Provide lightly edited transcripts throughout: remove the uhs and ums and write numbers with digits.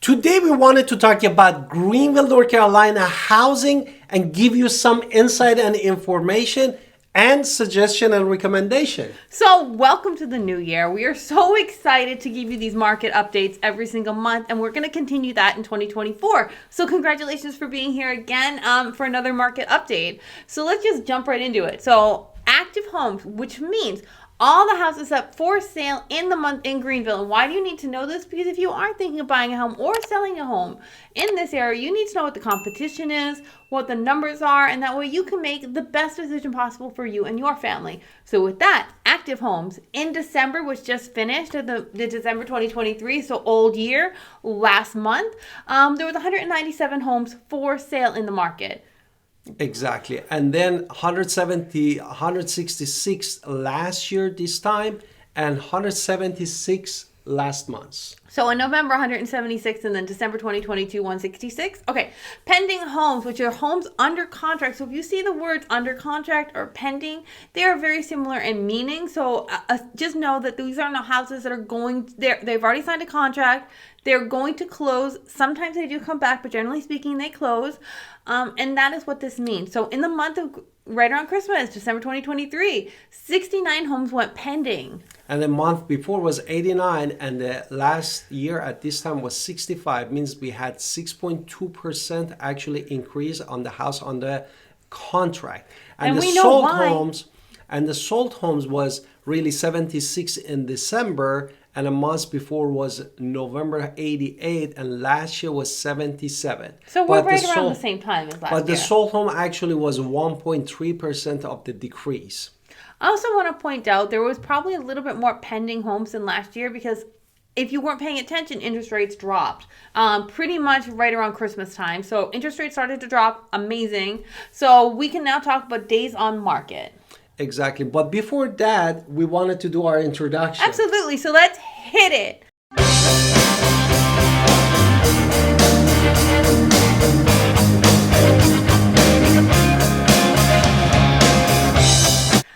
Today we wanted to talk about Greenville, North Carolina housing and give you some insight and information and suggestion and recommendation. So welcome to the new year. We are so excited to give you these market updates every single month, and we're going to continue that in 2024. So congratulations for being here again for another market update. So let's just jump right into it. So active homes, which means all the houses up for sale in the month in Greenville. And why do you need to know this? Because if you are thinking of buying a home or selling a home in this area, you need to know what the competition is, what the numbers are, and that way you can make the best decision possible for you and your family. So with that, active homes in December, which just finished, the December 2023, so old year, last month, there was 197 homes for sale in the market. Exactly. And then 166 last year this time and 176 last month. So in November, 176, and then December 2022, 166. Okay, pending homes, which are homes under contract. So if you see the words under contract or pending, they are very similar in meaning. So just know that these are not houses that are they've already signed a contract. They're going to close. Sometimes they do come back, but generally speaking, they close. And that is what this means. So in the month of right around Christmas, December 2023, 69 homes went pending. And the month before was 89, and the last year at this time was 65. Means we had 6.2% actually increase on the house on the contract. And the we know sold why. homes was really 76 in December, and a month before was November 88, and last year was 77. So we're right around the same time as last year. But the sold home actually was 1.3% of the decrease. I also want to point out there was probably a little bit more pending homes than last year because if you weren't paying attention, interest rates dropped pretty much right around Christmas time. So interest rates started to drop. Amazing. So we can now talk about days on market. Exactly. But before that, we wanted to do our introduction. Absolutely. So let's hit it.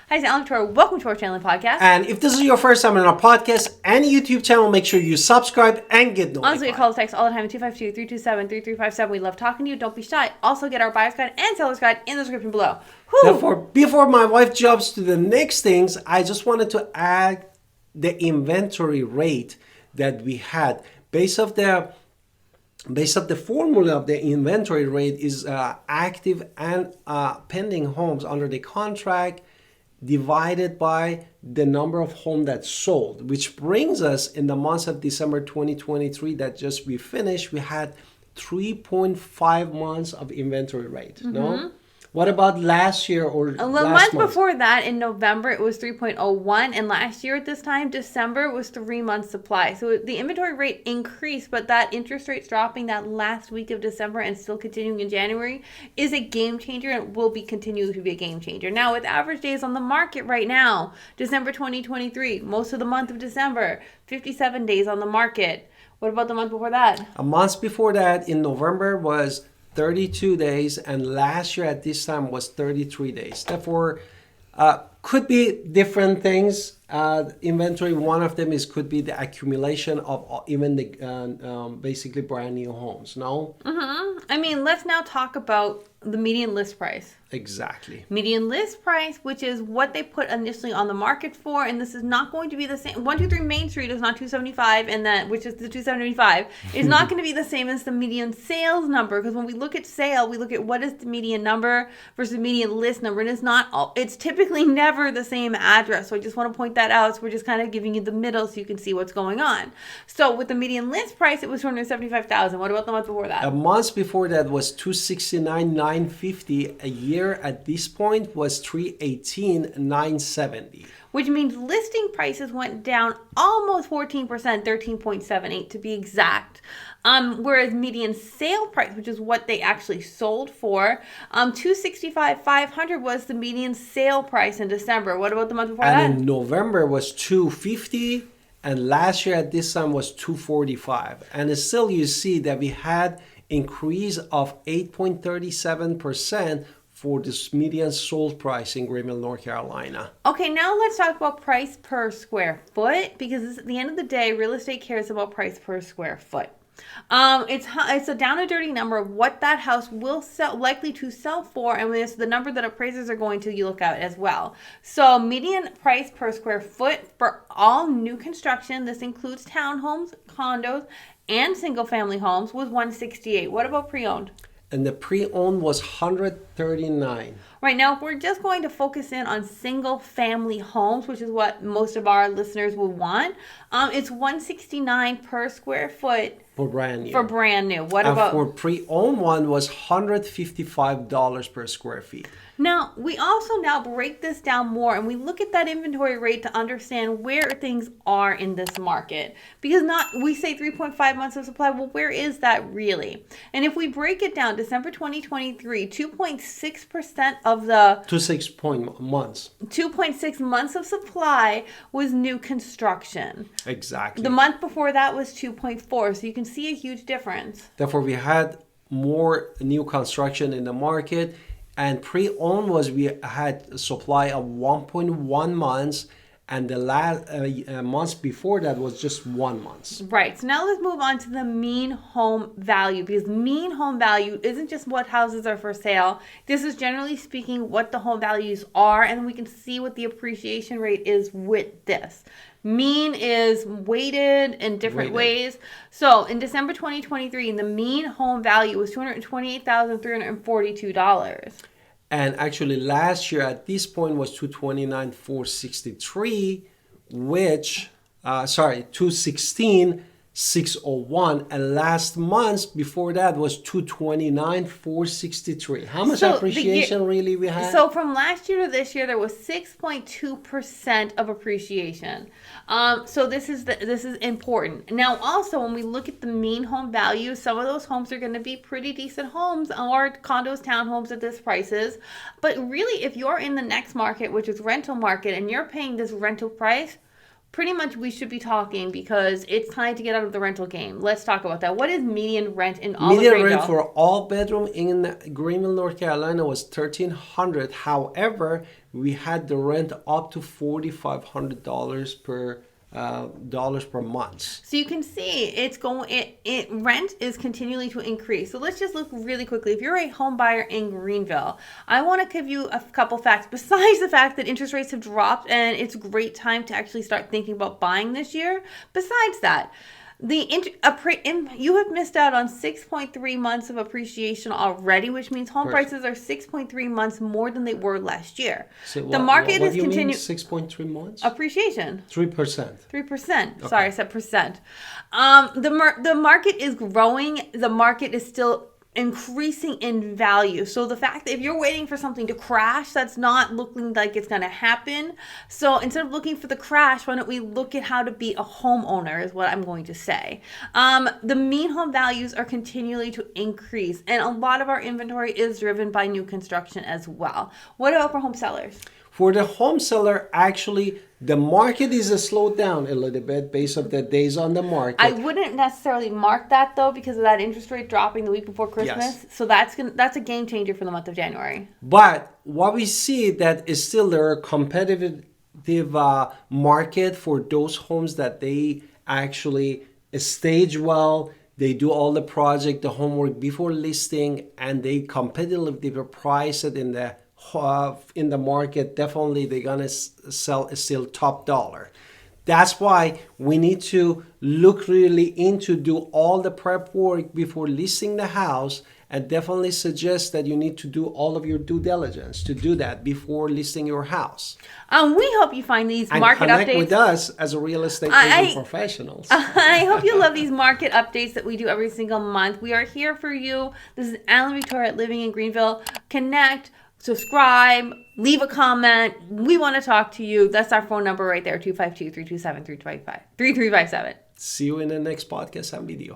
Hi, it's Alan Tor. Welcome to our channel and podcast. And if this is your first time on our podcast and YouTube channel, make sure you subscribe and get notified. Honestly, call us text all the time at 252-327-3357. We love talking to you. Don't be shy. Also get our buyer's guide and seller's guide in the description below. Therefore, before my wife jumps to the next things, I just wanted to add the inventory rate that we had. Based off the formula of the inventory rate is active and pending homes under the contract divided by the number of homes that sold, which brings us in the month of December 2023 that just we finished, we had 3.5 months of inventory rate. No? What about last year or the last month before that, in November, it was 3.01. And last year at this time, December, was 3 months supply. So the inventory rate increased, but that interest rates dropping that last week of December and still continuing in January is a game changer and will be continuing to be a game changer. Now, with average days on the market right now, December 2023, most of the month of December, 57 days on the market. What about the month before that? A month before that, in November, was 32 days, and last year at this time was 33 days. Therefore, could be different things. Inventory, one of them could be the accumulation of even the basically brand new homes. No? I mean, let's now talk about the median list price. Exactly. Median list price, which is what they put initially on the market for, and this is not going to be the same. 123 Main Street is not 275, and that, which is the 275, is not going to be the same as the median sales number, because when we look at sale, we look at what is the median number versus median list number, and it's typically never the same address. So I just want to point that out. So we're just kind of giving you the middle so you can see what's going on. So with the median list price, it was $275,000. What about the month before that? A month before that was $269,950. A year at this point was $318,970. Which means listing prices went down almost 14%, 13.78 to be exact. Whereas median sale price, which is what they actually sold for, $265,500 was the median sale price in December. What about the month before that? And in November was $250,000, and last year at this time was $245,000. And still you see that we had increase of 8.37% for this median sold price in Greenville, North Carolina. Okay, now let's talk about price per square foot, because at the end of the day, real estate cares about price per square foot. It's a down and dirty number of what that house will sell, likely to sell for, and it's the number that appraisers are going to look at as well. So median price per square foot for all new construction, this includes townhomes, condos, and single family homes, was $168. What about pre-owned? And the pre-owned was $139. Right now, if we're just going to focus in on single family homes, which is what most of our listeners will want, it's $169 per square foot For brand new. for brand new. What And about for pre-owned one was $155 per square feet. now? We also now break this down more, and we look at that inventory rate to understand where things are in this market. Because we say 3.5 months of supply. Well, where is that really? And if we break it down, December 2023, 2.6% of the 2.6 months of supply was new construction. Exactly. The month before that was 2.4, so you can see a huge difference. Therefore, we had more new construction in the market, and pre-owned we had a supply of 1.1 months, and the last months before that was just 1 month. Right. So now let's move on to the mean home value, because mean home value isn't just what houses are for sale. This is generally speaking what the home values are, and we can see what the appreciation rate is with this. Mean is weighted in different ways. So in December 2023, the mean home value was $228,342. And actually last year at this point was $229,463, which, 216,601. And last month before that was $229,463. How much appreciation really we had? So from last year to this year, there was 6.2% of appreciation. So this is important. Now, also, when we look at the mean home value, some of those homes are going to be pretty decent homes or condos, townhomes at this prices. But really, if you're in the next market, which is rental market, and you're paying this rental price, pretty much we should be talking, because it's time to get out of the rental game. Let's talk about that. What is median rent in all of Greenville? Median rent for all bedroom in Greenville, North Carolina was $1,300. However, we had the rent up to $4,500 per month. So you can see rent is continually to increase. So let's just look really quickly. If you're a home buyer in Greenville, I want to give you a couple facts besides the fact that interest rates have dropped and it's a great time to actually start thinking about buying this year. Besides that, you have missed out on 6.3 months of appreciation already, which means home prices are 6.3 months more than they were last year. So the market is continuing 6.3 months appreciation. 3%. 3%. Okay. Sorry, I said percent. The market is growing. The market is still increasing in value. So the fact that if you're waiting for something to crash, that's not looking like it's going to happen. So instead of looking for the crash, why don't we look at how to be a homeowner is what I'm going to say. The mean home values are continually to increase, and a lot of our inventory is driven by new construction as well. What about for home sellers? For the home seller, actually, the market is slowed down a little bit based on the days on the market. I wouldn't necessarily mark that though, because of that interest rate dropping the week before Christmas. Yes. So that's a game changer for the month of January. But what we see that is still there are competitive market for those homes that they actually stage well. They do all the project, the homework before listing, and they competitively price it in the market. Definitely they're gonna sell still top dollar. That's why we need to look really into do all the prep work before listing the house, and definitely suggest that you need to do all of your due diligence to do that before listing your house. We hope you find these market connect updates with us as a real estate agent professionals. I hope you love these market updates that we do every single month. We are here for you. This is Alan Victoria living in Greenville. Connect, subscribe, leave a comment. We want to talk to you. That's our phone number right there, 252-327-3357. See you in the next podcast and video.